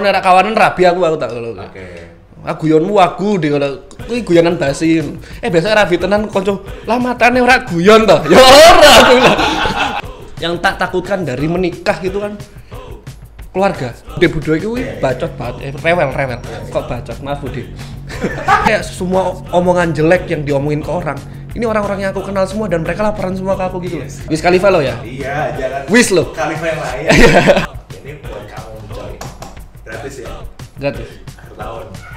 nek kawanan rabi aku tak ngono. Oke. Guyonmu wagu deh kalau kuwi guyonan basi. Biasa rabi tenan kanca. Lah matane ora guyon to. Ya ora aku lah. Yang tak takutkan dari menikah gitu kan keluarga. Bude Budo itu bacot banget, rewel. Kok bacot? Maaf Bude. Kayak semua omongan jelek yang diomongin ke orang. Ini orang-orang yang aku kenal semua dan mereka laporan semua ke aku gitu loh. Wiz Khalifa lo ya? Iya, jangan. Wiz lo. Khalifa yang lain. Ini buat kamu coy. Gratis ya? Gratis.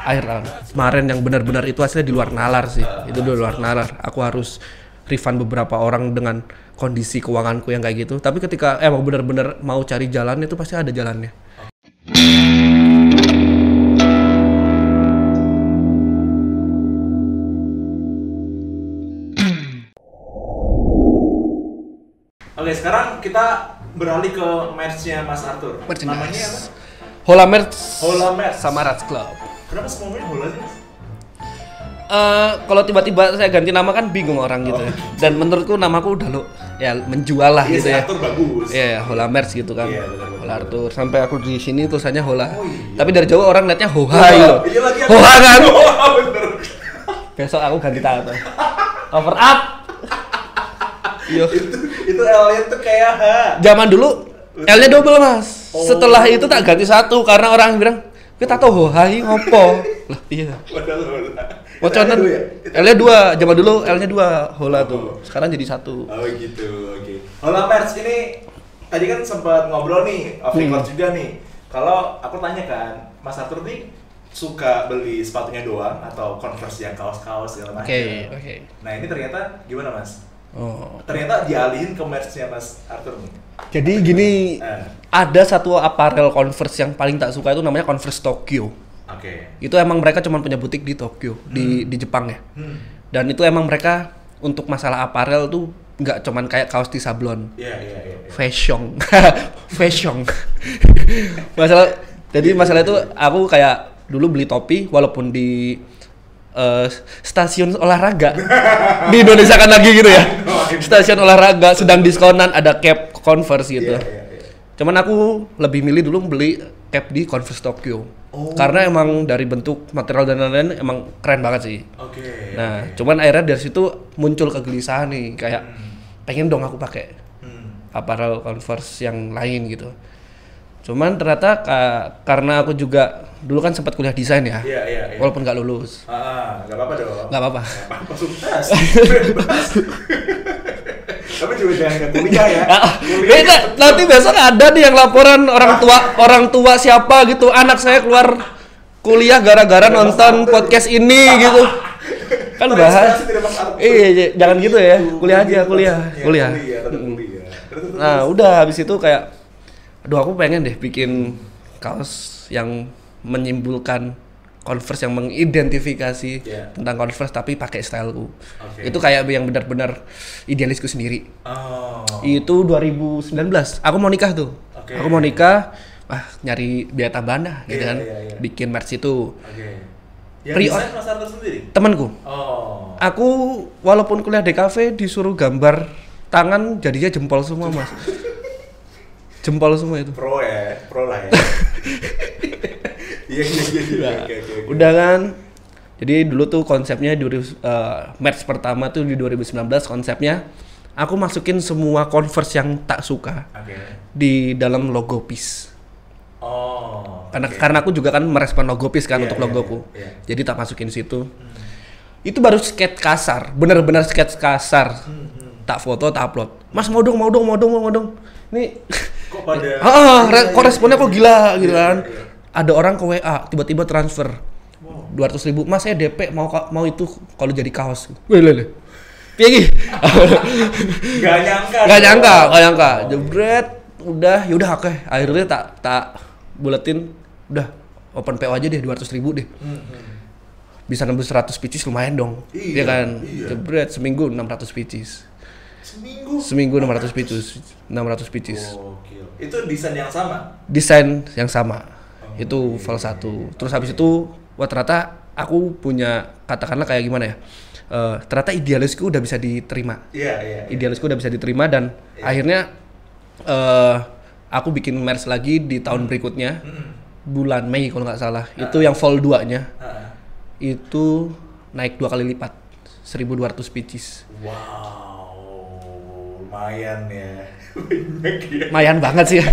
Akhir tahun. Kemarin yang benar-benar itu hasilnya di luar nalar sih. Itu di luar nalar. Aku harus refund beberapa orang dengan kondisi keuanganku yang kayak gitu. Tapi ketika mau benar-benar mau cari jalan itu pasti ada jalannya. Oke, sekarang kita beralih ke merch-nya Mas Arthur. Namanya apa? Hola Merch sama Rats Club. Kenapa semuanya Hola sih, Mas? Kalau tiba-tiba saya ganti nama kan bingung orang gitu ya. Dan menurutku namaku udah lo ya menjual lah gitu ya. Arthur bagus. Iya, Hola Merch gitu kan. Iya, benar. Hola Arthur. Sampai aku di sini tulisannya Hola. Oh, iya. Tapi dari jauh orang liatnya Hoha gitu. Hoha kan. Bener. Besok aku ganti tato. Cover up. Yo. Itu L-nya tuh kayak H. Zaman dulu L-nya double, Mas. Setelah itu tak ganti satu karena orang bilang, "Kita tahu Hohai ngopo." Lah, iya. Padahal Hola. Waconan L-nya 2, zaman dulu L-nya 2, Hola tuh. Sekarang jadi 1. Oh gitu, oke. Hola Merch ini tadi kan sempat ngobrol nih, off record juga nih. Kalau aku tanya kan, Mas Arthur nih suka beli sepatunya doang atau Converse yang kaos-kaos segala macam? Oke. Nah ini ternyata gimana Mas? Oh. Ternyata dialihin ke merch-nya Mas Arthur nih. Jadi gini, ada satu apparel Converse yang paling tak suka itu namanya Converse Tokyo. Oke. Itu emang mereka cuma punya butik di Tokyo, di Jepang ya. Dan itu emang mereka untuk masalah apparel tuh nggak cuman kayak kaos di sablon. Iya. Fashion. Jadi masalah itu aku kayak dulu beli topi walaupun di stasiun olahraga di Indonesia kan lagi gitu ya. Stasiun olahraga sedang diskonan ada cap Converse gitu. Iya. Cuman aku lebih milih dulu beli cap di Converse Tokyo. Karena emang dari bentuk material dan lain-lain emang keren banget sih. Oke. Nah, cuman akhirnya dari situ muncul kegelisahan nih kayak pengen dong aku pakai apparel Converse yang lain gitu. Cuman ternyata karena aku juga dulu kan sempat kuliah desain ya. Iya. Walaupun nggak lulus. Nggak apa-apa dong. Nggak apa-apa. Apa sukses. Bebas. Tapi juga jangan kuliah ya. Beda, nanti besok ada nih yang laporan orang tua siapa gitu. Anak saya keluar kuliah gara-gara nonton podcast ini gitu. Kan bahas. Iya, jangan gitu ya. Kuliah aja, kuliah. Nah, udah habis itu kayak aduh aku pengen deh bikin kaos yang menyimpulkan Converse yang mengidentifikasi tentang Converse tapi pakai styleku. Itu kayak yang benar-benar idealisku sendiri. Itu 2019. Aku mau nikah tuh. Aku mau nikah, nyari biaya tambahan dah gitu kan. Bikin merch itu. Yang desain Mas Arthur sendiri? Temanku. Aku walaupun kuliah di kafe disuruh gambar tangan jadinya jempol semua, Mas. Jempol semua itu. Pro lah ya. Iya. Okay. Udah kan. Jadi dulu tuh konsepnya merch pertama tuh di 2019 konsepnya aku masukin semua Converse yang tak suka di dalam logo Peace. Karena aku juga kan merespon logo Peace kan untuk logoku. Jadi tak masukin situ. Itu baru sketch kasar, bener-bener sketch kasar. Tak foto, tak upload. Mas mau dong. Ini kok pada koresponnya kok gila gitu kan. Ada orang ke WA tiba-tiba transfer 200.000, Mas saya DP mau itu kalau jadi kaos. Wih. Piye iki? Gak nyangka. Jebret, udah oke. Akhirnya tak buletin, udah open PO aja deh 200.000 deh. Bisa nembus 100 pieces lumayan dong. Iya kan? Jebret seminggu 600 pieces. Seminggu 600 pieces. Itu desain yang sama? Desain yang sama. Itu file 1. Terus habis itu ternyata aku punya katakanlah kayak gimana ya? Ternyata idealisku udah bisa diterima. Iya. Idealisku udah bisa diterima dan akhirnya aku bikin merch lagi di tahun berikutnya bulan Mei kalau nggak salah. Itu yang vol 2-nya. Itu naik 2 kali lipat. 1.200 pieces. Wow, lumayan ya. Banyak ya. Lumayan banget sih ya.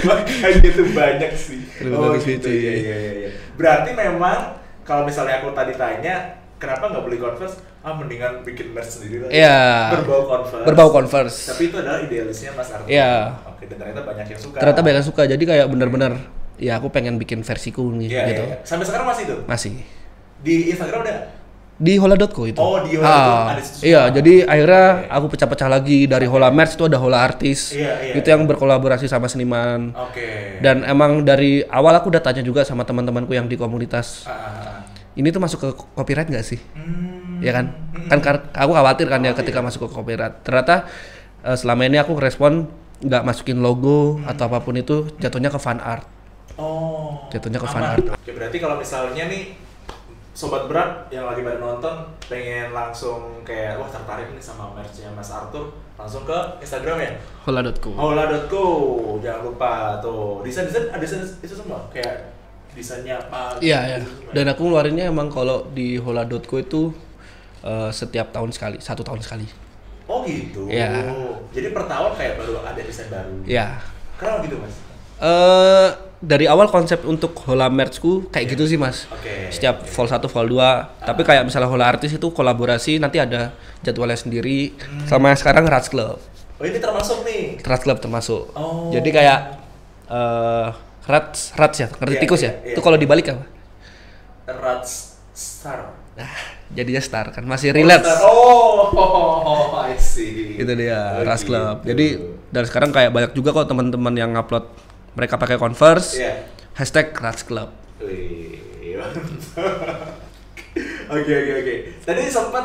Makanya itu banyak sih. 1.200 gitu. pieces. Iya. Berarti memang kalau misalnya aku tadi tanya, kenapa nggak beli Converse? Mendingan bikin merch sendiri lah. Iya. Berbau Converse. Tapi itu adalah idealisnya Mas Arthur. Iya. Oke, dan ternyata banyak yang suka. Ternyata banyak yang suka. Jadi kayak bener-bener ya aku pengen bikin versiku nih gitu. Iya. Sampai sekarang masih itu? Masih. Di Instagram ada? Di hola.co itu. Oh, di hola.co ada situ. Iya, jadi akhirnya aku pecah-pecah lagi dari Hola Merch itu ada Hola Artis. Iya. Itu yang berkolaborasi sama seniman. Oke. Dan emang dari awal aku udah tanya juga sama teman-temanku yang di komunitas. Ini tuh masuk ke copyright nggak sih? Ya kan? Kan aku khawatir kan ya ketika masuk ke copyright. Ternyata selama ini aku respon nggak masukin logo atau apapun itu, jatuhnya ke fan art. Oh. Jatuhnya ke aman. fan art. Oke, berarti kalau misalnya nih Sobat Berat yang lagi pada nonton pengen langsung kayak wah tertarik nih sama merch-nya Mas Arthur, langsung ke Instagram ya? Hola.co. Hola.co, jangan lupa tuh. Desain ada desain itu semua kayak desainnya apa? Iya. Dan aku ngeluarinnya emang kalau di Hola.co itu setiap tahun sekali, 1 tahun sekali. Oh gitu. Iya. Jadi per tahun kayak baru ada desain baru. Iya. Kenapa gitu Mas? Dari awal konsep untuk Hola Merchku kayak gitu sih Mas. Oke. Setiap vol 1, vol 2. Tapi kayak misalnya Hola Artis itu kolaborasi nanti ada jadwalnya sendiri. Sama yang sekarang Rats Club. Oh ini termasuk nih? Rats Club termasuk. Oh. Jadi kayak Rats ya, ngerti tikus ya? Iya. Itu kalau dibalik apa? Rats Star. Nah, jadinya star kan, masih relate. Oh, I see. Itu dia, Rats Gitu. Club. Jadi dari sekarang kayak banyak juga kok teman-teman yang ngupload mereka pakai Converse. Iya. Hashtag Rats Club. Wih, Oke. Tadi sempat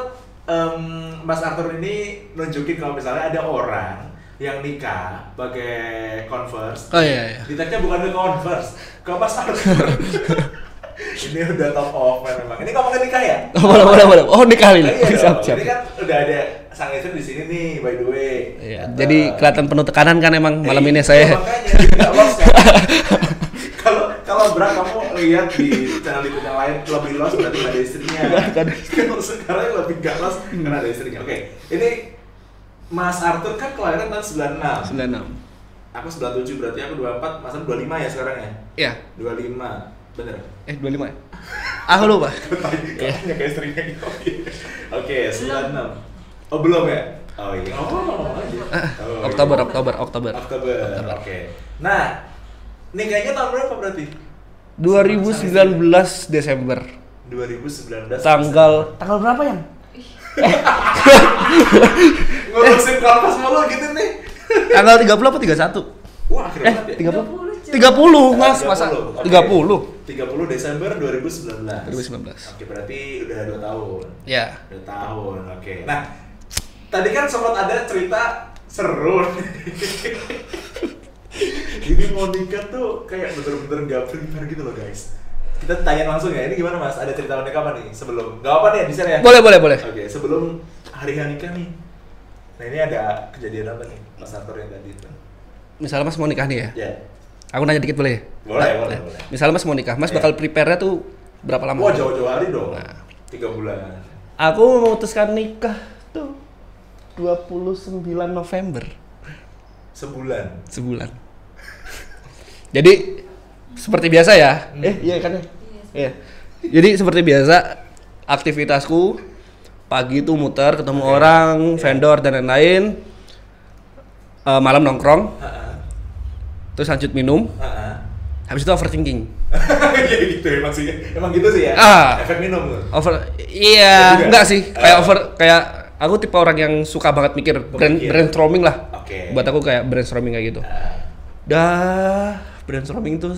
Mas Arthur ini nunjukin kalau misalnya ada orang yang nikah pakai Converse. Oh iya. Diteknya bukan ke Converse, ke Mas Arthur. Ini udah top of memang. Ini ngomongin nikah ya? Boleh. Oh, nikah ini. Iya Siap. Ini kan udah ada sang istri di sini nih, by the way. Iya, jadi kelihatan penuh tekanan kan emang malam ini saya. Makanya nggak lost kan. Kalau Bra kamu lihat di channel YouTube yang lain lebih lost berarti nggak ada istrinya. Kalau sekarang lebih nggak lost karena ada istrinya. Oke, ini Mas Arthur kan kelahiran tahun 96. 96. Aku 97 berarti aku 24, Mas Arthur 25 ya sekarang ya? Iya. 25. Bener. 25 ya? Aku lupa. Katanya ke istrinya. Oke, 96. Oh belum ya? Oh iya. Ngomong aja. Oktober. Oke. Nah, nikahnya tahun berapa berarti? 2019 Desember. 2019. Tanggal berapa yang? Ngurusin korpas mulu gitu nih. Tanggal 30 apa 31? Wah, akhir banget ya. 30 Mas, masa 30. 30 Desember 2019. 2019. Oke, berarti udah 2 tahun. Ya. 2 tahun. Oke. Nah, tadi kan sempat ada cerita seru. Ini mau nikah tuh kayak bener-bener gak prepare gitu loh guys. Kita tanya langsung ya, ini gimana Mas? Ada cerita unik apa nih sebelum? Gak apa nih bisa ya? Boleh. Oke, sebelum hari nikah nih. Nah ini ada kejadian apa nih Mas Arthur yang tadi itu? Misalnya Mas mau nikah nih ya? Ya. Aku nanya dikit boleh? Boleh. Misalnya Mas mau nikah, Mas bakal prepare-nya tuh berapa lama? Wah jauh-jauh hari dong. Nah. 3 bulan. Aku memutuskan nikah tuh 29 November. Sebulan. Jadi seperti biasa ya. Iya kan ya? Iya. Jadi seperti biasa aktivitasku pagi tuh muter ketemu orang, vendor dan lain-lain. Malam nongkrong. Terus lanjut minum. Habis itu overthinking. Iya gitu emang sih. Emang gitu sih ya. Efek minum tuh. Iya, enggak sih. Kayak aku tipe orang yang suka banget mikir brainstorming lah. Oke. Buat aku kayak brainstorming kayak gitu. Brainstorming tuh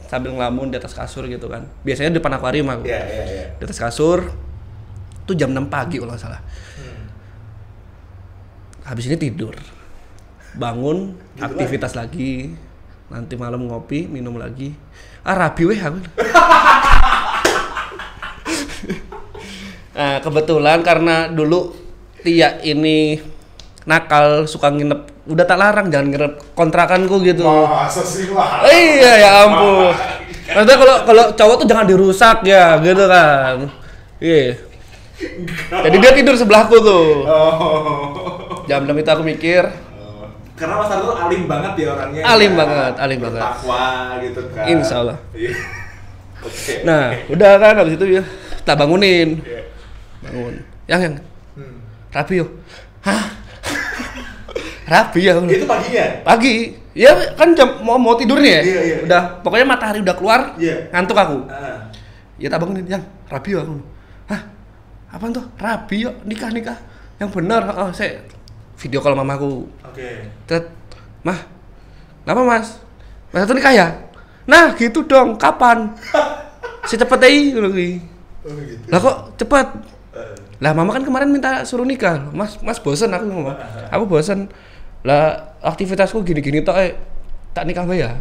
sambil ngelamun di atas kasur gitu kan. Biasanya di depan akuarium aku. Iya. Di atas kasur tuh jam 6 pagi kalau nggak salah. Habis ini tidur. Bangun, gitu aktivitas lagi. Nanti malam ngopi, minum lagi. Rabi weh aku. Nah, kebetulan karena dulu Tia ini nakal, suka nginep, udah tak larang jangan nginep kontrakanku gitu. Masa sih lah. Iya ya ampun. Maksudnya kalau cowok tuh jangan dirusak ya, gitu kan. Iya. Jadi dia tidur sebelahku tuh. Jam 6 itu aku mikir. Karena Mas Arthur alim banget ya orangnya. Alim banget. Takwa gitu kan. Insya Allah. Iya. Oke. Nah, udah kan habis itu ya tak bangunin. Bangun. Yang rapi yo. Hah? Rapi ya. Itu paginya? Pagi. Ya kan jam mau tidur nih ya. Iya. Udah pokoknya matahari udah keluar. Iya. Ngantuk aku. Ya tak bangunin, yang rapi yo aku. Hah? Apaan tuh? Rapi yo, nikah. Yang benar, saya video call mamaku. Oke. Mah, kenapa mas? Mas itu nikah ya? Nah gitu dong, kapan? Secepet aja gitu. Lah kok cepet? Lah mama kan kemarin minta suruh nikah. Mas bosen aku ngomong. Aku bosen. Lah aktivitasku gini-gini tok tak nikah ya.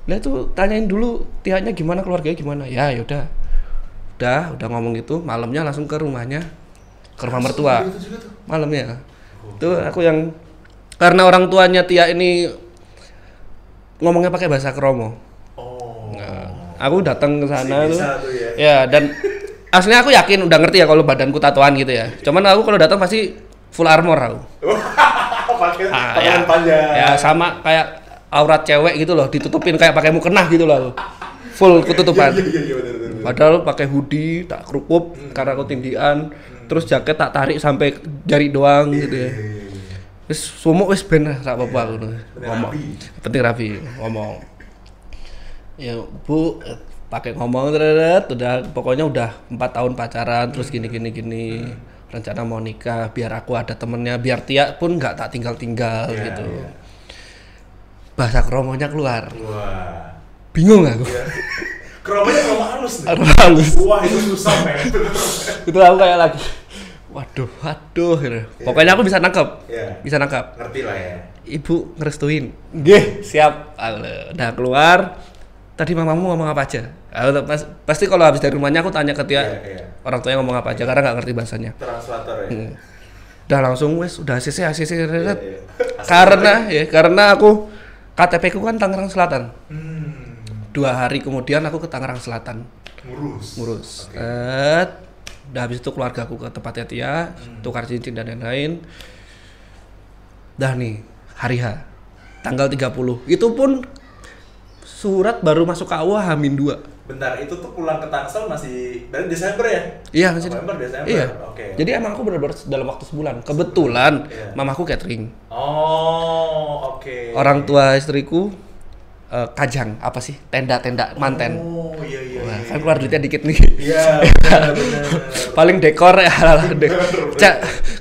Lah itu tanyain dulu pihaknya gimana, keluarganya gimana. Ya yaudah. Udah ngomong gitu, malamnya langsung ke rumahnya. Ke rumah mertua. Malamnya. Itu aku yang karena orang tuanya Tia ini ngomongnya pakai bahasa Kromo. Nah, aku datang ke sana tuh. Ya, dan aslinya aku yakin udah ngerti ya kalau badanku tatoan gitu ya. Cuman aku kalau datang pasti full armor aku. Pakai tangan panjang. Ya sama kayak aurat cewek gitu loh, ditutupin kayak pakai mukena gitu loh. Full ketutupan. Iya, benar. Padahal pakai hoodie, tak kerupuk karena aku tindian. Terus jaket tak tarik sampai jari doang gitu ya. Wis sumuk wis ben sak apa-apa ngono. Ngomong. Penting rapi ngomong. Ya, Bu, pakai ngomong udah pokoknya udah 4 tahun pacaran terus gini. Rencana mau nikah biar aku ada temennya, biar Tia pun enggak tak tinggal gitu. Yeah. Bahasa Kromonya keluar. Wah. Bingung aku. Yeah. Kromonya kromo halus nih. Halus. Wah, itu susah, men. Itu aku kayak lagi waduh gitu. Yeah. Pokoknya aku bisa nangkep. Yeah. Bisa nangkep. Ngerti lah ya. Ibu ngerestuin. Nggih, siap. Udah keluar. Tadi mamamu ngomong apa aja? Pasti kalau habis dari rumahnya aku tanya ke Tia. Yeah. Orang tuanya ngomong apa aja karena enggak ngerti bahasanya. Translator ya. Udah langsung udah ACC. Yeah. Karena aku KTP ku kan Tangerang Selatan. 2 hari kemudian aku ke Tangerang Selatan. Ngurus. Okay. Udah habis itu keluarga aku ke tempatnya Tia, tukar cincin dan lain-lain. Dah nih, hari H. Tanggal 30. Itu pun surat baru masuk KUA H-2. Bentar, itu tuh pulang ke Tangsel masih dari Desember ya? Iya, masih November, Desember. Iya. Oke. Jadi emang aku benar-benar dalam waktu sebulan. Kebetulan mamaku catering. Oh, oke. Orang tua istriku kajang, apa sih? Tenda-tenda manten. Oh, iya. Wah, kan keluar duitnya dikit nih. Iya, benar. Paling dekor ya,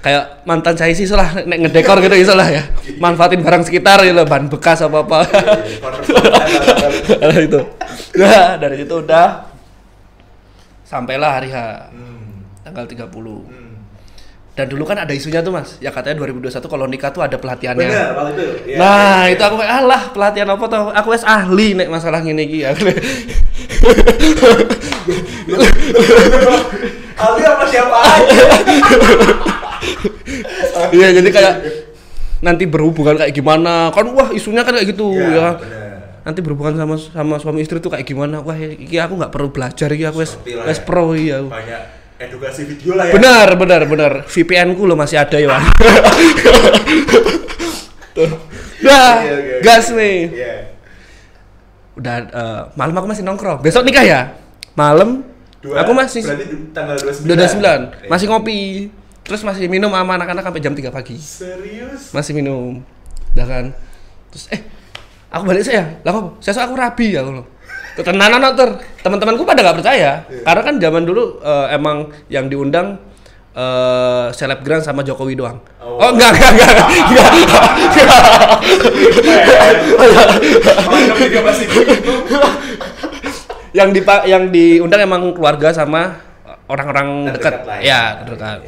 kayak mantan saya sih lah nek ngedekor gitu iso lah ya. Manfaatin barang sekitar gitu, bahan bekas apa-apa. Itu. Nah, dari situ udah sampailah hari H. Tanggal 30. Dan dulu kan ada isunya tuh Mas, ya katanya 2021 kalau nikah tuh ada pelatihannya. Benar, waktu itu. Ya, nah, itu aku kayak alah pelatihan apa tuh? Aku wes ahli nek masalah ngene iki ya. Ahli sama siapa aja? Iya, jadi kayak nanti berhubungan kayak gimana? Kan wah isunya kan kayak gitu ya. Nanti berhubungan sama suami istri tuh kayak gimana? Wah, iki aku enggak perlu belajar iki, aku wes pro iya. Banyak edukasi video lah ya. Benar. VPN-ku lo masih ada ya. Nah, gas nih. Udah malam aku masih nongkrong. Besok nikah ya? Malam aku masih berarti tanggal 29. Masih ngopi. Terus masih minum sama anak-anak sampai jam 3 pagi. Serius? Masih minum. Udah kan. Terus aku balik saya. Lah kok sesuk aku rabi ya aku. Ketenanan ter, teman-temanku pada nggak percaya, karena kan zaman dulu emang yang diundang selebgram sama Jokowi doang. Oh enggak. Yang diundang emang keluarga sama orang-orang dekat. Ya, dekat.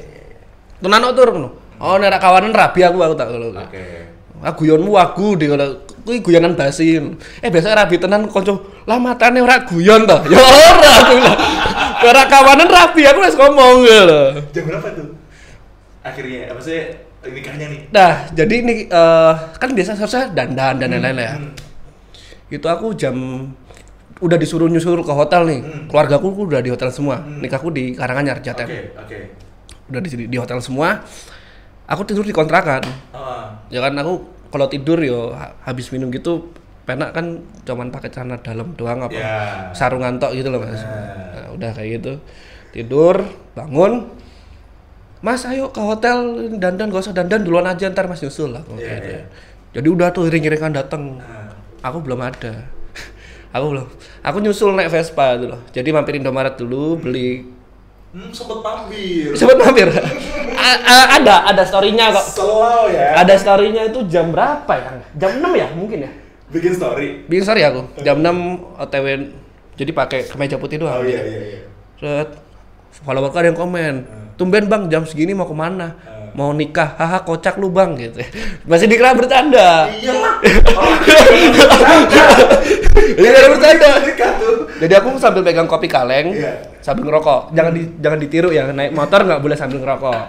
Tenan tur. Oh nek kawanan rabi aku tak ngono. Oke. Guyonmu wagu deh kalau kuwi guyonan basi. Biasa rabi tenan kanca. Lah matane ora guyon to. Ya ora aku lah. Ora kawanan rabi aku wis ngomong lho. Jam berapa tuh? Akhirnya apa sih nikahnya nih? Nah, jadi ini kan biasa harusnya dandan dan lain-lain ya. Itu aku jam udah disuruh nyusul ke hotel nih. Keluargaku udah di hotel semua. Nikahku di Karanganyar, Jaten. Oke. Udah di hotel semua. Aku tidur di kontrakan. Ya kan aku kalau tidur yo habis minum gitu penak kan cuman pakai celana dalam doang apa sarungan tok gitu loh Mas. Nah, udah kayak gitu. Tidur, bangun. Mas ayo ke hotel dandan, gak usah dandan duluan aja ntar Mas nyusul lah gitu. Jadi udah tuh iring-iringan datang. Aku belum ada. Aku nyusul naik Vespa itu loh. Jadi mampir Indomaret dulu beli. Sempet mampir. Ada story-nya kok. Slow ya. Ada story-nya itu jam berapa ya? Jam 6 ya mungkin ya? Bikin story aku. Jam 6 OTW. Jadi pakai kemeja putih doang. Iya. Set. Follower ada yang komen. Tumben Bang jam segini mau kemana? Mau nikah, haha kocak lu Bang gitu. Masih dikira bercanda. Iyalah. Dikira bercanda. Jadi aku sambil pegang kopi kaleng, sambil ngerokok. Jangan ditiru ya, naik motor nggak boleh sambil ngerokok.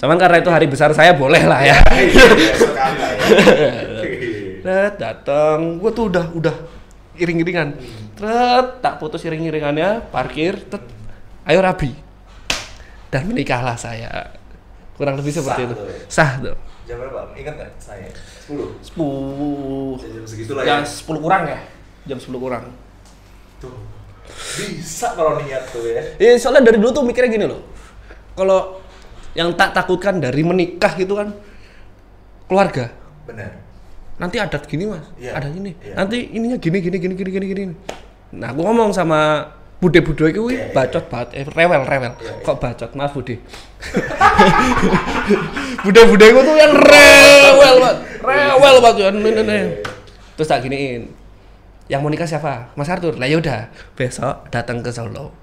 Cuman karena itu hari besar saya boleh lah ya. Datang, gua tuh udah iring-iringan. Tak putus iring-iringannya, parkir, ayo rabi. Dan menikahlah saya. Kurang lebih seperti itu. Sah tuh. Jam berapa? Ingat nggak saya? 10. Jam segitulah ya. Ya. 10 kurang ya. Jam 10 kurang. Tuh. Bisa kalau niat tuh ya. Iya, soalnya dari dulu tuh mikirnya gini loh. Kalau yang tak takutkan dari menikah gitu kan keluarga. Benar. Nanti adat gini Mas. Adat ini. Iya. Nanti ininya gini. Nah, aku ngomong sama Bude-bude itu bacot banget, rewel. Kok bacot, maaf Bude. Bude-bude itu tuh yang rewel banget. Terus tak giniin. Yang mau nikah siapa? Mas Arthur. Lah yaudah, besok datang ke Solo.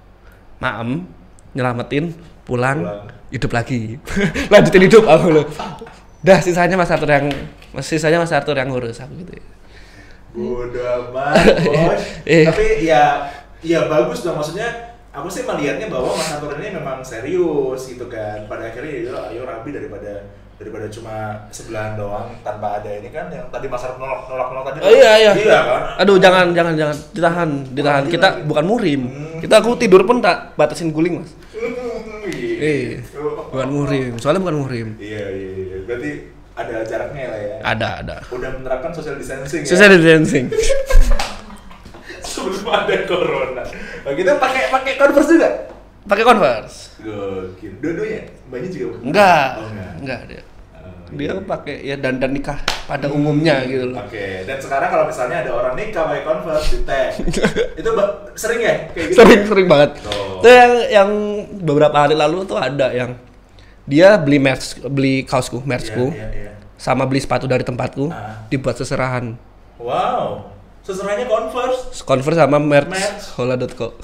Maem, nyelamatin, pulang. Hidup lagi. Lanjutin hidup aku loh. Dah sisanya Mas Arthur yang ngurus aku gitu. Bodoh amat, Bos. Tapi ya bagus dong, maksudnya aku sih melihatnya bahwa Mas Arthur ini memang serius gitu kan. Pada akhirnya ya ayo rabi daripada cuma sebelahan doang tanpa ada ini kan yang tadi Mas Arthur nolak tadi. Iya kan. Aduh jangan ditahan. Kita bukan murim. Aku tidur pun tak batasin guling Mas. Bukan murim. Soalnya bukan murim. Iya. Berarti ada jaraknya lah ya. Ada. Udah menerapkan social distancing. Social distancing. Sebelum ada corona. Oh, kita pakai Converse juga? Pakai Converse. Gokil. Dua-duanya? Mbaknya juga? Enggak dia. Dia pakai ya dandan nikah pada umumnya gitu loh. Oke. Dan sekarang kalau misalnya ada orang nikah pakai Converse di tag. Itu sering ya kayak gitu? Sering banget. Itu yang beberapa hari lalu tuh ada yang dia beli kaosku, merchku. Sama beli sepatu dari tempatku, dibuat seserahan. Wow. Seserahannya Converse sama merch hola.co.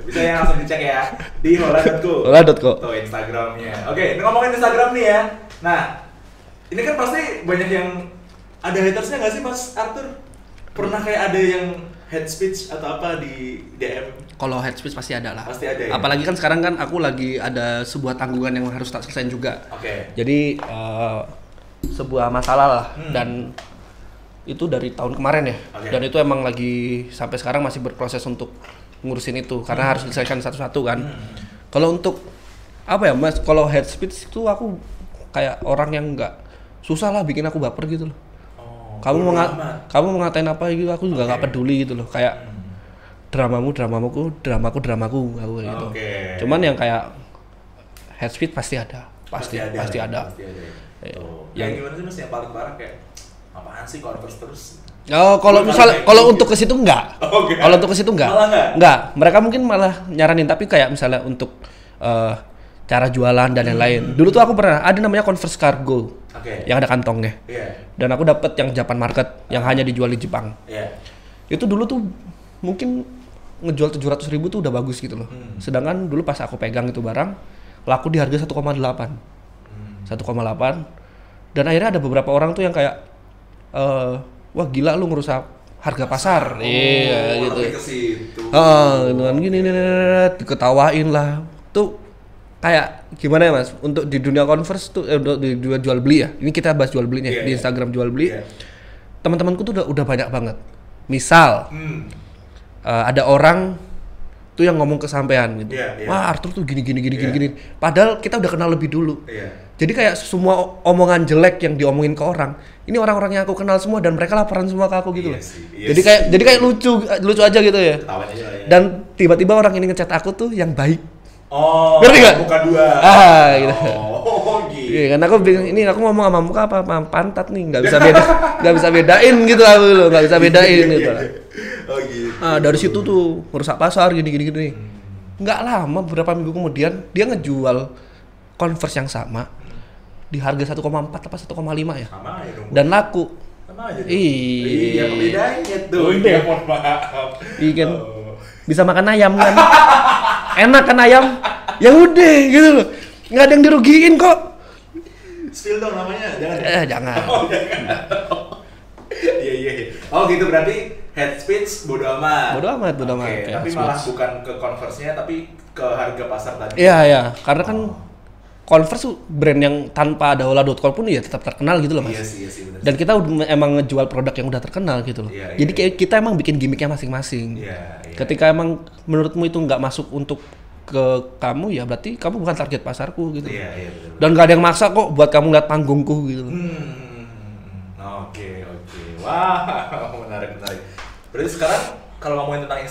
Bisa yang langsung dicek ya di hola.co. Tuh Instagramnya. Oke, ini ngomongin Instagram nih ya. Nah, ini kan pasti banyak yang ada hatersnya nggak sih Mas Arthur? Pernah kayak ada yang hate speech atau apa di DM? Kalau hate speech pasti ada lah. Pasti ada ya? Apalagi kan sekarang kan aku lagi ada sebuah tanggungan yang harus tak selesaiin juga. Oke. Jadi sebuah masalah lah dan itu dari tahun kemarin ya. Dan itu emang lagi sampai sekarang masih berproses untuk ngurusin itu karena harus diselesaikan satu-satu kan. Kalau untuk apa ya Mas, kalau hate speech itu aku kayak orang yang nggak susah lah bikin aku baper gitu loh. Kamu ngatain apa gitu aku juga nggak peduli gitu loh, kayak dramaku aku gitu. Cuman yang kayak hate speech pasti ada. Yang gimana sih Mas yang paling parah kayak apaan sih Converse terus? Kalau untuk ke situ enggak. Kalau untuk ke situ enggak. Enggak. Mereka mungkin malah nyaranin, tapi kayak misalnya untuk cara jualan dan lain-lain. Dulu tuh aku pernah ada namanya Converse Cargo. Yang ada kantongnya. Dan aku dapat yang Japan Market yang hanya dijual di Jepang. Itu dulu tuh mungkin ngejual 700.000 tuh udah bagus gitu loh. Sedangkan dulu pas aku pegang itu barang laku di harga 1,8. 1,8. Dan akhirnya ada beberapa orang tuh yang kayak wah gila lu ngerusak harga pasar. Iya gitu. Gini diketawain lah. Tuh kayak gimana ya Mas? Untuk di dunia Converse tuh di jual beli ya. Ini kita bahas jual belinya di Instagram jual beli. teman-temanku tuh udah banyak banget. Misal ada orang tuh yang ngomong kesampean gitu. Wah, Arthur tuh gini. Padahal kita udah kenal lebih dulu. Jadi kayak semua omongan jelek yang diomongin ke orang, ini orang-orang yang aku kenal semua dan mereka laporan semua ke aku gitu loh. Jadi kayak lucu aja gitu ya. Dan tiba-tiba orang ini ngechat aku tuh yang baik. Ngerti nggak? Muka dua. Gitu. Gitu. Iya, kan aku bingung, ini aku ngomong sama muka apa sama pantat nih, nggak bisa bedain gitu aku loh, nggak bisa bedain gitu. Gitu. Dari situ tuh merusak pasar gini. Nggak lama, beberapa minggu kemudian dia ngejual Converse yang sama di harga 1,4 apa 1,5 ya. Sama aja dong. Dan laku. Sama aja. Iya, bedanya tuh. Udah. Mohon maaf. Iya kan. Bisa makan ayam kan. Enak kan ayam. Ya udah gitu loh. Nggak ada yang dirugiin kok. Spill dong namanya. Jangan. Jangan. Jangan. Iya. Oh gitu, berarti head speech bodo amat. Bodo amat. Okay, tapi malah bukan ke Converse-nya tapi ke harga pasar tadi. Iya. Karena kan Converse tuh brand yang tanpa ada hola.com pun ya tetap terkenal gitu loh, Mas. Iya sih benar. Dan kita emang ngejual produk yang udah terkenal gitu loh. Jadi kayak kita emang bikin gimmicknya masing-masing. Ketika emang menurutmu itu nggak masuk untuk ke kamu, ya berarti kamu bukan target pasarku gitu. Benar. Dan nggak ada yang maksa kok buat kamu lihat panggungku gitu. Oke. Wah, menarik. Berarti sekarang kalau ngomongin tentang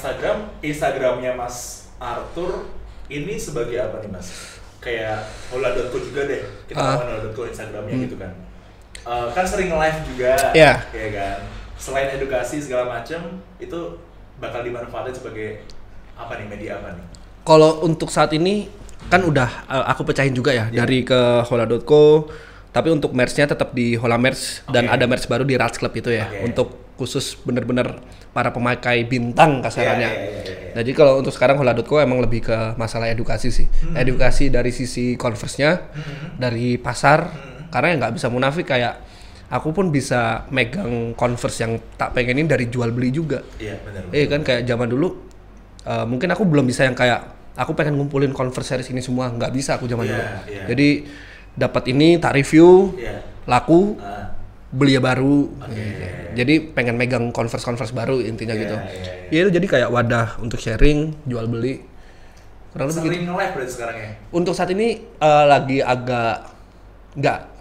Instagramnya Mas Arthur ini sebagai apa nih, Mas? Kayak hola.co juga deh. Kita ngomongin hola.co Instagramnya gitu kan. Kan sering live juga, ya kan. Selain edukasi segala macam, itu bakal dimanfaatkan sebagai apa nih, media apa nih? Kalau untuk saat ini kan udah aku pecahin juga ya dari ke hola.co. Tapi untuk merch-nya tetap di Hola Merch dan ada merch baru di Rats Club itu ya, untuk khusus bener-bener para pemakai bintang kasarannya. Jadi kalau untuk sekarang Hola.co emang lebih ke masalah edukasi sih, edukasi dari sisi Converse-nya, dari pasar, karena ya nggak bisa munafik kayak aku pun bisa megang Converse yang tak pengenin dari jual beli juga. Iya benar. Kan kayak zaman dulu, mungkin aku belum bisa yang kayak aku pengen ngumpulin Converse series ini semua, nggak bisa aku zaman dulu. Jadi dapat ini tak review, laku, beli baru. Jadi pengen megang Converse baru intinya gitu. Itu jadi kayak wadah untuk sharing, jual beli. Sering nge-live berarti sekarang ya? Untuk saat ini lagi agak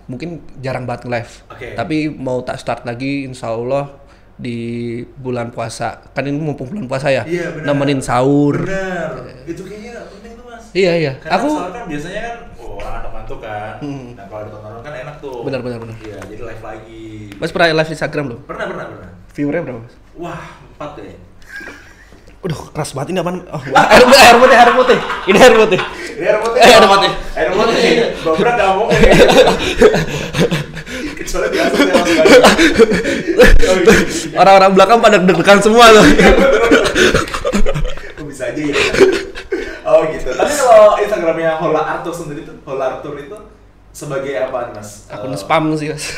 mungkin jarang banget nge-live. Tapi mau tak start lagi insya Allah di bulan puasa. Kan ini mumpung bulan puasa ya. Nemenin sahur. Bener. Itu kayaknya penting tuh, Mas. Iya. Karena sahur kan biasanya kan orang ngantuk kan. Nah kalau ada tontonan kan enak tuh. Benar. Iya, jadi live lagi. Mas pernah live Instagram belum? Pernah. Viewernya berapa, Mas? Wah, 4 deh. Udah keras banget ini apaan? Oh, air putih. Ini air putih. Air putih. Beberapa gak ngomong kayak gitu. Kecuali biasa sih Mas. Orang-orang belakang pada deg-degan semua loh. Kok bisa aja ya? Oh gitu. Tapi kalau Instagramnya Hola Arthur sendiri tuh, Hola Arthur itu sebagai apa, Mas? Akun spam sih, Mas.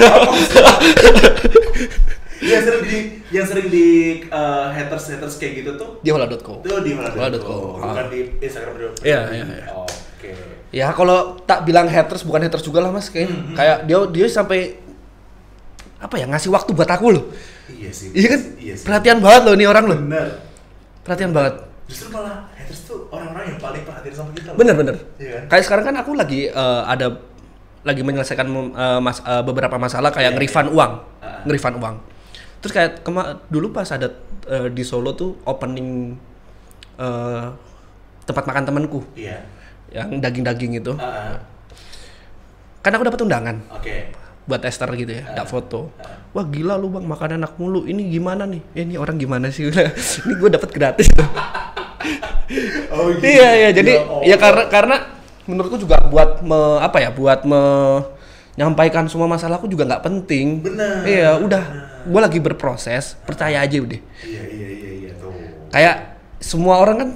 Yang sering di haters kayak gitu tuh di hola.co. Itu di hola.co. Bukan di Instagram juga. Iya. Oke. Ya kalau tak bilang haters bukan haters juga lah, Mas. Kayak dia sampai apa ya, ngasih waktu buat aku loh. Iya sih. Iya kan? Perhatian banget loh nih orang loh. Bener. Perhatian banget. Justru malah haters tuh orang-orang yang paling perhatian sama kita loh. Bener. Iya kan? Kayak sekarang kan aku lagi lagi menyelesaikan beberapa masalah kayak nge-refund uang. Terus kayak dulu pas ada di Solo tuh opening tempat makan temanku. Iya. Yang daging-daging itu. Kan aku dapat undangan. Buat tester gitu ya, enggak foto. Wah gila lu Bang, makan enak mulu. Ini gimana nih? Ini orang gimana sih? Ini gue dapat gratis. Oh gitu. Iya, jadi ya karena menurutku juga buat menyampaikan semua masalahku juga nggak penting. Benar. Iya, udah. Gue lagi berproses, percaya aja udah. Iya tuh. Kayak semua orang kan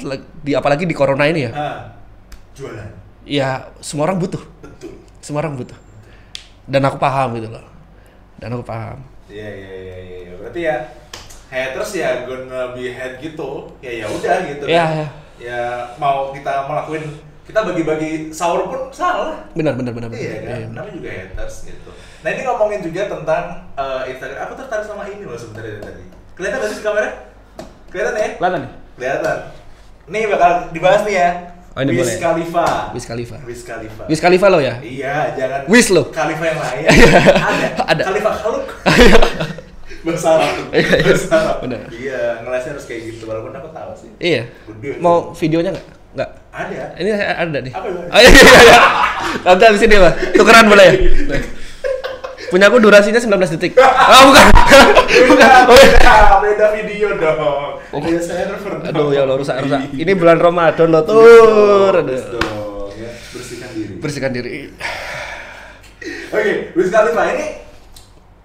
apalagi di corona ini ya. Jualan. Iya, semua orang butuh. Betul. Semua orang butuh. Dan aku paham gitu loh. Iya. Berarti ya haters ya gonna be hate gitu. Ya udah gitu. Iya. Ya mau kita melakuin, kita bagi-bagi sahur pun salah. Benar. Iya kan? Namanya juga haters gitu. Nah ini ngomongin juga tentang Instagram. Aku tertarik sama ini loh sebenarnya tadi. Kelihatan nggak sih di kamera? Kelihatan ya? Kelihatan nih? Kelihatan. Nih bakal dibahas nih ya. Oh, ini Wiz boleh. Khalifa. Wiz Khalifa. Wiz Khalifa. Wiz Khalifa lo ya? Iya, jangan Wiz lo. Khalifa yang lain. Ada. Ada. Khalifa Khaluk. Bahasa Arab. Iya, iya. Bahasa Arab. Benar. Iya, ngelasnya harus kayak gitu walaupun aku tahu sih. Iya. Gede. Mau videonya nggak? Nggak. Ada. Ini ada nih. Apa itu? Oh iya iya. Nanti di sini Pak. Tukeran boleh ya? Nah. Punya aku durasinya 19 detik. Oh bukan. Bukan. Oh, iya. Beda video dong. Beda server. Aduh ya Allah rusak. Ini bulan Ramadan loh tur. Bagus dong, ya. Bersihkan diri. Bersihkan diri. Oke, Wiz Khalifa ini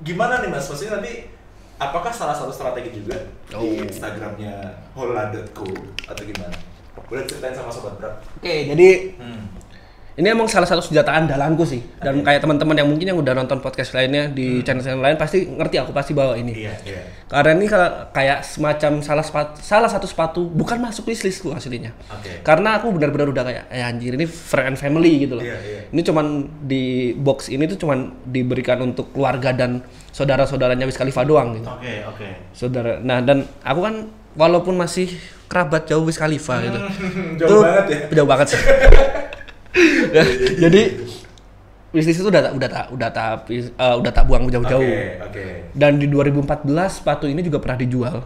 gimana nih Mas? Maksudnya nanti apakah salah satu strategi juga di Instagramnya hola.co atau gimana? Boleh ceritain sama sobat Brak? Oke, jadi ini emang salah satu senjata andalanku sih. Dan kayak teman-teman yang mungkin yang udah nonton podcast lainnya di channel-channel lain pasti ngerti aku pasti bawa ini. Iya, iya. Karena ini kayak semacam salah satu sepatu bukan masuk wishlistku aslinya. Oke. Karena aku benar-benar udah kayak anjir ini friend and family gitu loh. Iya, iya. Ini cuman di box ini tuh cuman diberikan untuk keluarga dan saudara-saudaranya Wiz Khalifa doang gitu. Oke, oke. Saudara. Nah, dan aku kan walaupun masih kerabat jauh Wiz Khalifa gitu. Jauh banget ya. Jauh banget sih. Nah, jadi wishlist itu udah tak buang jauh-jauh. Oke. Dan di 2014 sepatu ini juga pernah dijual.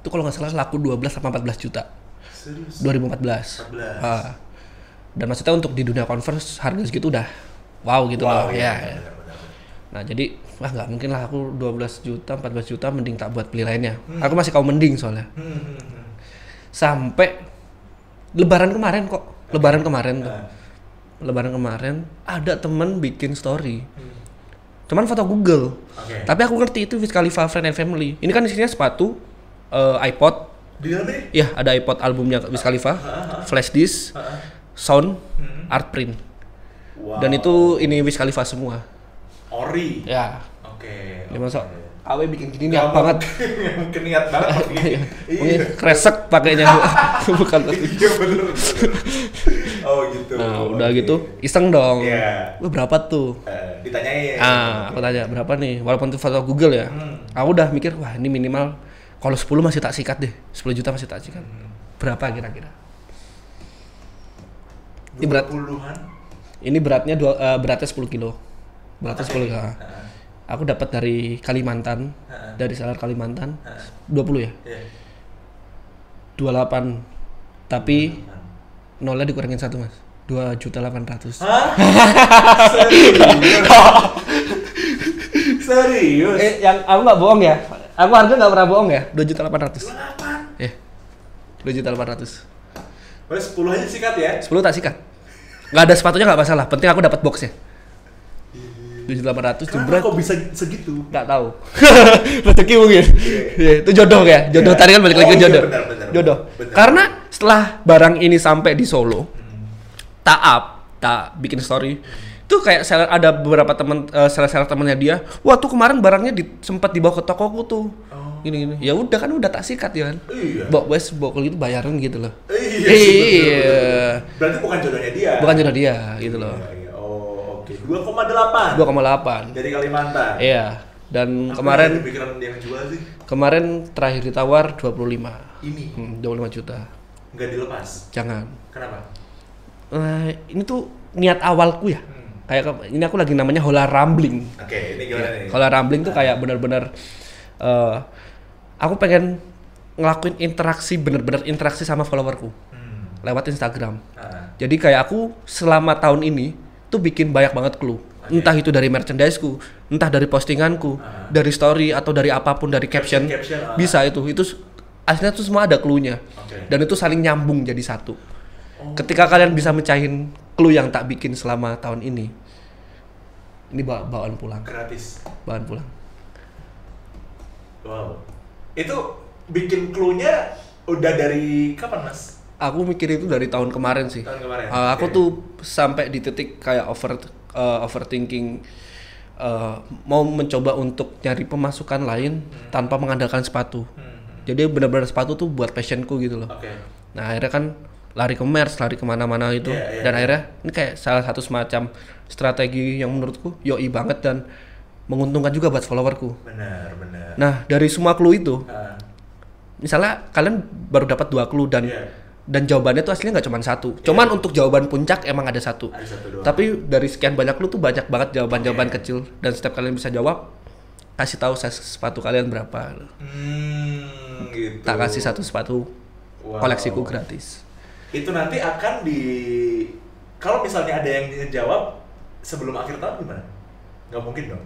Itu kalau nggak salah laku 12 sama 14 juta. Serius? 2014. 14. Dan maksudnya untuk di dunia Converse harga segitu udah wow gitu loh ya. Benar. Nah jadi wah nggak mungkin lah aku 12 juta 14 juta mending tak buat beli lainnya. Aku masih kaum mending soalnya. Sampai Lebaran kemarin kok. Lebaran kemarin tuh. Lebaran kemarin ada temen bikin story. Cuman foto Google. Tapi aku ngerti itu Wiz Khalifa Friend and Family. Ini kan isinya sepatu, iPod. Di dalamnya? Iya, ada iPod albumnya Wiz Khalifa, flash disk, sound, art print. Wow. Dan itu ini Wiz Khalifa semua. Ori. Ya. Oke. Ini masa Awe bikin gini niat banget. Mungkin niat banget pakai Mungkin kresek pakainya. Bukan pasti. Iya bener. Oh gitu. Nah, udah gitu iseng dong. Iya. Lu berapa tuh? Ditanyain. Aku tanya berapa nih? Walaupun itu foto Google ya. Aku udah mikir wah ini minimal kalau 10 masih tak sikat deh. 10 juta masih tak sikat. Berapa kira-kira? Ini berat. Ini beratnya beratnya 10 kilo. Beratnya 10 kilo. Aku dapat dari Kalimantan, dari seller Kalimantan, 20 ya? Iya. 28, tapi nolnya dikurangin 1 mas, 2.800.000. Hah? Serius? Yang aku nggak bohong ya, aku harga nggak pernah bohong ya, 2.800.000. 2.800.000. Boleh 10 aja sikat ya? 10 tak sikat, nggak ada sepatunya nggak masalah, penting aku dapat boxnya. 7.800 jebret. Kenapa kok bisa segitu? Nggak tahu. Rezeki mungkin. Itu jodoh ya. Jodoh tadi kan balik lagi ke jodoh. Benar. Jodoh. Karena setelah barang ini sampai di Solo, tak bikin story. Itu kayak ada beberapa teman seller temannya dia, wah tuh kemarin barangnya sempat dibawa ke tokoku tuh. Gini. Ya udah kan udah tak sikat ya kan. Iya. Bawa kalau gitu bayaran gitu loh. Iya. Berarti bukan jodohnya dia. Bukan jodoh dia gitu loh. Oke, 2,8. 2,8. Dari Kalimantan. Iya. Dan Apa kemarin yang pikiran dia jual sih? Kemarin terakhir ditawar 25. Ini 25 juta. Enggak dilepas. Jangan. Kenapa? Ini tuh niat awalku ya. Kayak ini aku lagi namanya Hola Rambling. Oke, ini gimana nih? Hola Rambling tuh kayak benar-benar aku pengen ngelakuin bener-bener interaksi sama followerku lewat Instagram. Jadi kayak aku selama tahun ini tuh bikin banyak banget clue. Entah itu dari merchandise-ku, entah dari postinganku, dari story atau dari apapun, dari caption. Bisa itu aslinya tuh semua ada clue-nya. Dan itu saling nyambung jadi satu. Ketika kalian bisa mecahin clue yang tak bikin selama tahun ini bawaan pulang. Gratis. Bawaan pulang. Wow. Itu bikin clue-nya udah dari kapan, Mas? Aku mikir itu dari tahun kemarin sih. Tahun kemarin. Aku tuh sampai di titik kayak overthinking, mau mencoba untuk nyari pemasukan lain tanpa mengandalkan sepatu. Jadi benar-benar sepatu tuh buat passionku gitu loh. Nah akhirnya kan lari ke MERS, lari kemana-mana itu. Dan akhirnya ini kayak salah satu semacam strategi yang menurutku yoi banget dan menguntungkan juga buat followerku. Benar. Nah dari semua clue itu, misalnya kalian baru dapat 2 clue dan jawabannya tuh aslinya nggak cuma satu. Cuman untuk jawaban puncak emang ada satu. Tapi dari sekian banyak clue tuh banyak banget jawaban-jawaban kecil dan setiap kalian bisa jawab, kasih tahu size sepatu kalian berapa. Gitu. Tak kasih satu sepatu koleksiku gratis. Itu nanti akan kalau misalnya ada yang ngejawab sebelum akhir tahun gimana? Nggak mungkin dong?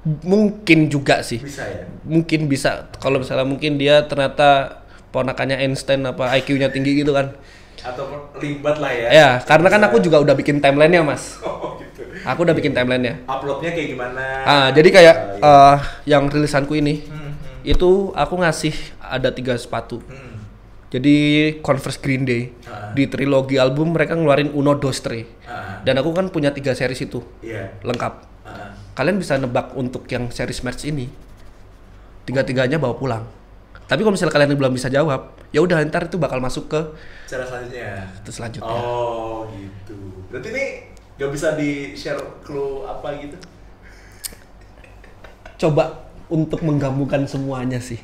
Mungkin juga sih. Bisa ya? Mungkin bisa. Kalau misalnya mungkin dia ternyata ponakannya Einstein apa IQ-nya tinggi gitu kan. Atau limbat lah ya? Ya, karena kan aku juga udah bikin timeline-nya mas. Oh gitu. Aku udah bikin timeline-nya. Uploadnya kayak gimana? Jadi kayak yang rilisanku ini, itu aku ngasih ada 3 sepatu. Jadi Converse Green Day di trilogi album mereka ngeluarin Uno Dos Tre. Dan aku kan punya 3 series itu lengkap. Kalian bisa nebak untuk yang series merch ini 3-3-nya bawa pulang. Tapi kalau misalnya kalian belum bisa jawab, ya udah ntar itu bakal masuk ke cara selanjutnya. Itu selanjutnya. Oh gitu. Berarti ini nggak bisa di share clue apa gitu? Coba untuk menggabungkan semuanya sih.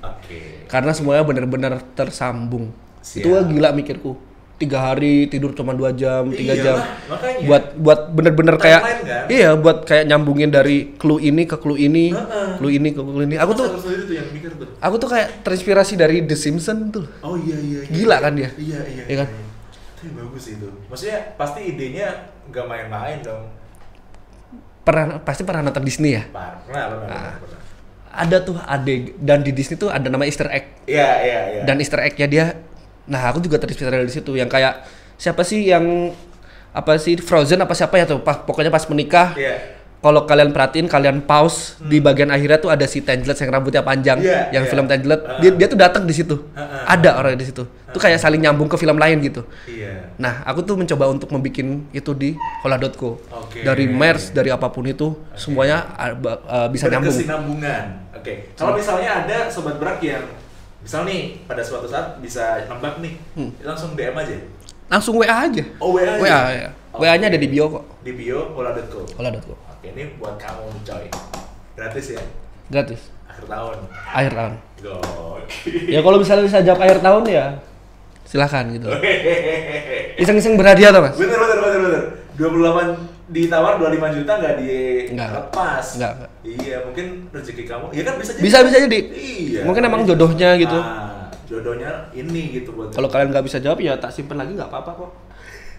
Karena semuanya benar-benar tersambung. Itu gila mikirku. 3 hari tidur cuma 2 jam, 3 jam. Makanya. Buat benar-benar kayak kan? Iya, buat kayak nyambungin dari clue ini ke clue ini, clue ini ke clue ini. Aku tuh yang mikir tuh. Aku tuh kayak terinspirasi dari The Simpsons tuh. Oh iya. Gila kan dia? Iya kan? Itu bagus itu. Maksudnya pasti idenya nggak main-main dong. Pasti pernah nonton Disney ya? Pernah. Ada tuh dan di Disney tuh ada nama Easter egg. Iya. Dan Easter egg-nya dia, nah aku juga terinspirasi dari situ. Yang kayak siapa sih yang apa sih Frozen apa siapa ya tuh? Pokoknya pas menikah. Kalau kalian perhatiin, kalian pause di bagian akhirnya tuh ada si Tangled yang rambutnya panjang, yang film Tangled. Dia tuh datang di situ. Ada orang di situ. Tuh kayak saling nyambung ke film lain gitu. Nah, aku tuh mencoba untuk membuat itu di hola.co. Dari merch, dari apapun itu, semuanya bisa nyambung. Berkesinambungan. Kalau misalnya ada sobat berak yang misal nih pada suatu saat bisa nembak nih, langsung DM aja. Langsung WA aja. Oh, WA aja. WA ya. WA-nya ada di bio kok. Di bio hola.co. Hola.co. Ini buat kamu coy. Gratis ya? Gratis. Akhir tahun. Ya kalau misalnya bisa jawab akhir tahun ya silakan gitu. Iseng-iseng berhadiah tuh mas. Bener. 28 ditawar 25 juta nggak dilepas. Enggak. Iya, mungkin rezeki kamu. Iya kan bisa jadi. Bisa jadi. Iya. Mungkin emang jodohnya gitu. Jodohnya ini gitu buat. Kalau kalian nggak bisa jawab ya tak simpen lagi nggak apa-apa kok.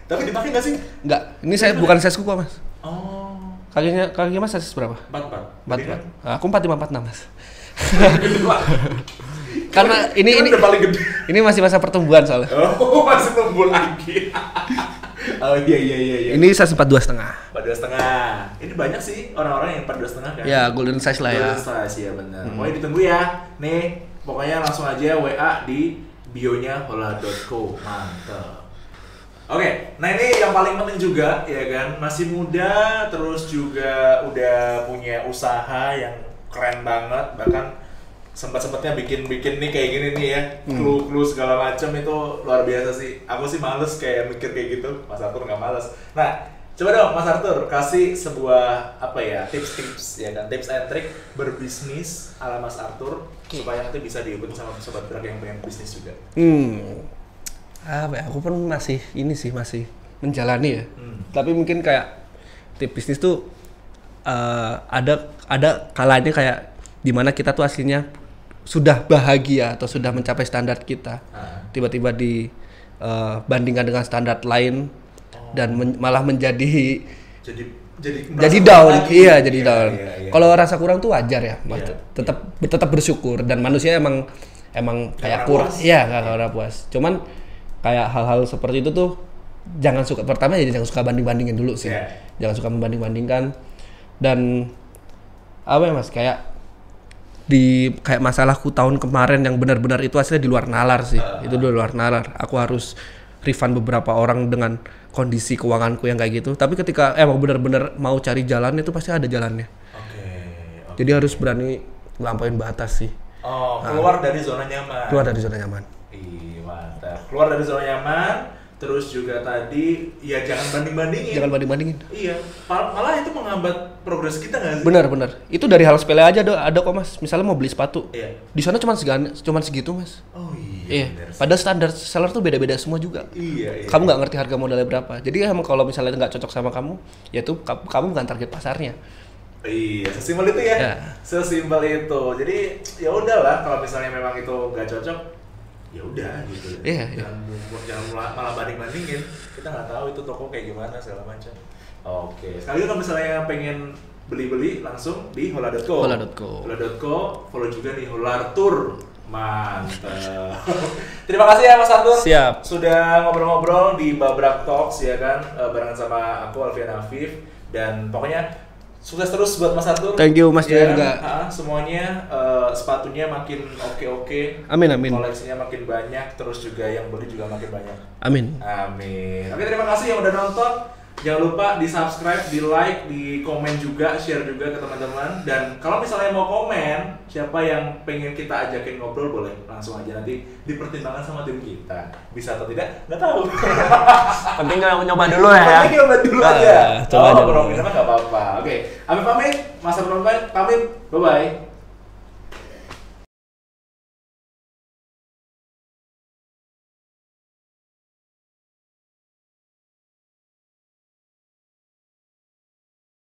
Tapi dipakai nggak sih? Nggak. Ini saya bukan size kok mas. Oh. Kakinya mas size berapa? 44. Nah, aku 45-46 mas. Karena ini udah paling gede. Ini masih masa pertumbuhan soalnya. Oh, masih tumbuh lagi. Oh iya. Ini size 42,5. 42,5. Ini banyak sih orang-orang yang 42,5 kan. Ya, golden size lah ya. Golden size ya benar. Pokoknya ditunggu ya. Nih, pokoknya langsung aja WA di bio-nya hola.co. Mantap. Oke, nah ini yang paling penting juga ya kan, masih muda terus juga udah punya usaha yang keren banget, bahkan sempat-sempatnya bikin nih kayak gini nih ya, clue segala macam itu luar biasa sih. Aku sih males kayak mikir kayak gitu, Mas Arthur nggak males. Nah, coba dong Mas Arthur kasih sebuah apa ya tips-tips ya kan, tips and trick berbisnis ala Mas Arthur supaya nanti bisa diikutin sama sobat berak yang pengen bisnis juga. Aku pun masih menjalani ya. Tapi mungkin kayak tips bisnis tuh ada kalanya kayak dimana kita tuh aslinya sudah bahagia atau sudah mencapai standar kita, tiba-tiba dibandingkan dengan standar lain dan malah menjadi down. Iya, jadi down. Kalau rasa kurang tuh wajar ya, tetap bersyukur dan manusia emang kayak kurang, iya nggak puas. Cuman kayak hal-hal seperti itu tuh jangan suka banding-bandingin dulu sih. Jangan suka membanding-bandingkan. Dan apa ya Mas, kayak masalahku tahun kemarin yang benar-benar itu hasilnya di luar nalar sih. Itu di luar nalar. Aku harus refund beberapa orang dengan kondisi keuanganku yang kayak gitu. Tapi ketika emang benar-benar mau cari jalan itu pasti ada jalannya. Jadi harus berani ngelampauin batas sih. Keluar dari zona nyaman. Keluar dari zona nyaman. Mantap. keluar dari zona nyaman, terus juga tadi ya jangan banding-bandingin. Jangan banding-bandingin. Iya, malah itu menghambat progres kita nggak sih? Benar. Itu dari hal sepele aja ada kok Mas. Misalnya mau beli sepatu. Iya. Di sana cuma segitu Mas. Oh Iya. bener sih. Padahal standar seller tuh beda-beda semua juga. Iya. Kamu nggak ngerti harga modalnya berapa. Jadi emang kalau misalnya nggak cocok sama kamu, ya tuh kamu bukan target pasarnya. Iya, sesimpel itu ya. Ya. Sesimpel itu. Jadi ya udahlah kalau misalnya memang itu nggak cocok, ya udah gitu. Iya. Jangan malah banding-bandingin. Kita nggak tahu itu toko kayak gimana segala macam. Oke. Sekali kalau misalnya pengen beli-beli langsung di hola.co. Hola.co, follow juga nih Holartur. Mantap. Terima kasih ya Mas Arthur. Siap. Sudah ngobrol-ngobrol di Babrak Talks ya kan, barengan sama aku Alfian Afif, dan pokoknya sukses terus buat Mas Arthur. Thank you Mas ya, juga. Semuanya sepatunya makin oke. Amin. Koleksinya makin banyak, terus juga yang beli juga makin banyak. Amin. Oke, terima kasih yang udah nonton. Jangan lupa di subscribe, di like, di komen juga, share juga ke teman-teman. Dan kalau misalnya mau komen, siapa yang pengen kita ajakin ngobrol boleh langsung aja, nanti dipertimbangkan sama tim kita. Bisa atau tidak, nggak tahu. Penting nyoba dulu ya. Penting nyoba dulu aja. Coba aja dulu. Nggak apa-apa. Oke, Amir pamit, Mas Abang pamit, bye-bye.